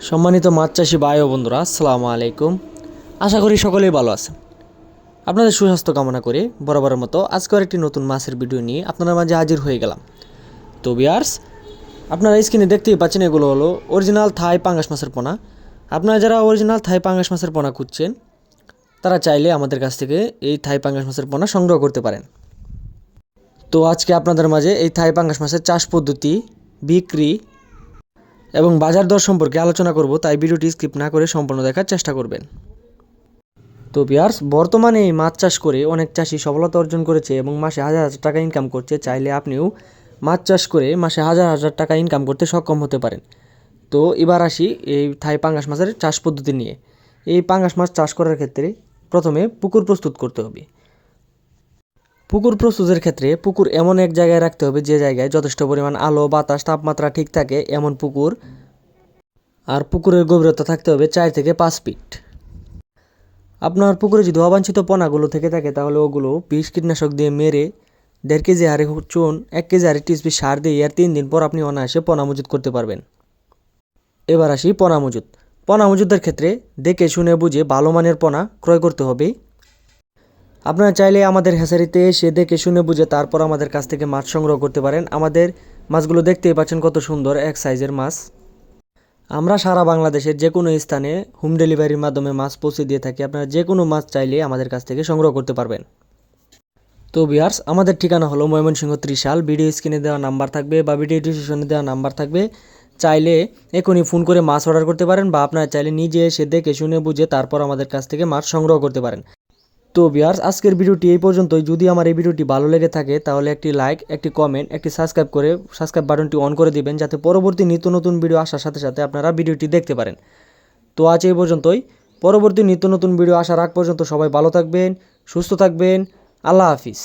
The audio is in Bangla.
সম্মানিত মাছ চাষি ভাই ও বন্ধুরা, আসসালামু আলাইকুম। আশা করি সকলেই ভালো আছেন। আপনাদের সুস্বাস্থ্য কামনা করে বরাবরের মতো আজকেও একটি নতুন মাছের ভিডিও নিয়ে আপনাদের মাঝে হাজির হয়ে গেলাম। তো ভিউয়ার্স, আপনারা স্ক্রিনে দেখতেই পাচ্ছেন, এগুলো হলো অরিজিনাল থাই পাঙ্গাস মাছের পোনা। আপনারা যারা অরিজিনাল থাই পাঙ্গাস মাছের পোনা খুঁজছেন, তারা চাইলে আমাদের কাছ থেকে এই থাই পাঙ্গাস মাছের পোনা সংগ্রহ করতে পারেন। তো আজকে আপনাদের মাঝে এই থাই পাঙ্গাস মাছের চাষ পদ্ধতি, বিক্রি এবং বাজার দর সম্পর্কে আলোচনা করব, তাই ভিডিওটি স্কিপ না করে সম্পূর্ণ দেখার চেষ্টা করবেন। তো ভিউয়ার্স, বর্তমানে এই মাছ চাষ করে অনেক চাষি সফলতা অর্জন করেছে এবং মাসে হাজার হাজার টাকা ইনকাম করছে। চাইলে আপনিও মাছ চাষ করে মাসে হাজার হাজার টাকা ইনকাম করতে সক্ষম হতে পারেন। তো এবার আসি এই থাই পাঙ্গাস মাছের চাষ পদ্ধতি নিয়ে। এই পাঙ্গাস মাছ চাষ করার ক্ষেত্রে প্রথমে পুকুর প্রস্তুত করতে হবে। পুকুর প্রস্তুতের ক্ষেত্রে পুকুর এমন এক জায়গায় রাখতে হবে যে জায়গায় যথেষ্ট পরিমাণ আলো, বাতাস, তাপমাত্রা ঠিক থাকে এমন পুকুর। আর পুকুরের গভীরতা থাকতে হবে 4 থেকে 5 ফিট। আপনার পুকুরে যদি অবাঞ্ছিত পোনাগুলো থেকে থাকে তাহলে ওগুলো বিষ কীটনাশক দিয়ে মেরে 1.5 কেজি হারে চুন, 1 কেজি হারে টিএসপি সার দিয়ে আর 3 দিন পর আপনি অনায়াসে পোনা মজুত করতে পারবেন। এবার আসি পোনা মজুত। পোনা মজুতের ক্ষেত্রে দেখে শুনে বুঝে ভালো মানের পোনা ক্রয় করতে হবে। আপনারা চাইলে আমাদের হ্যাচারিতে এসে দেখে শুনে বুঝে তারপর আমাদের কাছ থেকে মাছ সংগ্রহ করতে পারেন। আমাদের মাছগুলো দেখতেই পাচ্ছেন কত সুন্দর এক সাইজের মাছ। আমরা সারা বাংলাদেশের যে কোনো স্থানে হোম ডেলিভারির মাধ্যমে মাছ পৌঁছে দিয়ে থাকি। আপনারা যে কোনো মাছ চাইলে আমাদের কাছ থেকে সংগ্রহ করতে পারবেন। তো ভিউয়ার্স, আমাদের ঠিকানা হলো ময়মনসিংহ ত্রিশাল। ভিডিও স্ক্রিনে দেওয়া নাম্বার থাকবে বা ভিডিও ডিসক্রিপশনে দেওয়া নাম্বার থাকবে। চাইলে এখনই ফোন করে মাছ অর্ডার করতে পারেন বা আপনারা চাইলে নিজে এসে দেখে শুনে বুঝে তারপর আমাদের কাছ থেকে মাছ সংগ্রহ করতে পারেন। তো ভিউয়ার্স, আজকের ভিডিওটি এই পর্যন্তই। যদি আমার এই ভিডিওটি ভালো লেগে থাকে তাহলে একটি লাইক, একটি কমেন্ট, একটি সাবস্ক্রাইব করে সাবস্ক্রাইব বাটনটি অন করে দিবেন, যাতে পরবর্তী নিত্য নতুন ভিডিও আসার সাথে সাথে আপনারা ভিডিওটি দেখতে পারেন। তো আজ এই পর্যন্তই। পরবর্তী নিত্য নতুন ভিডিও আসার আগ পর্যন্ত সবাই ভালো থাকবেন, সুস্থ থাকবেন। আল্লাহ হাফিজ।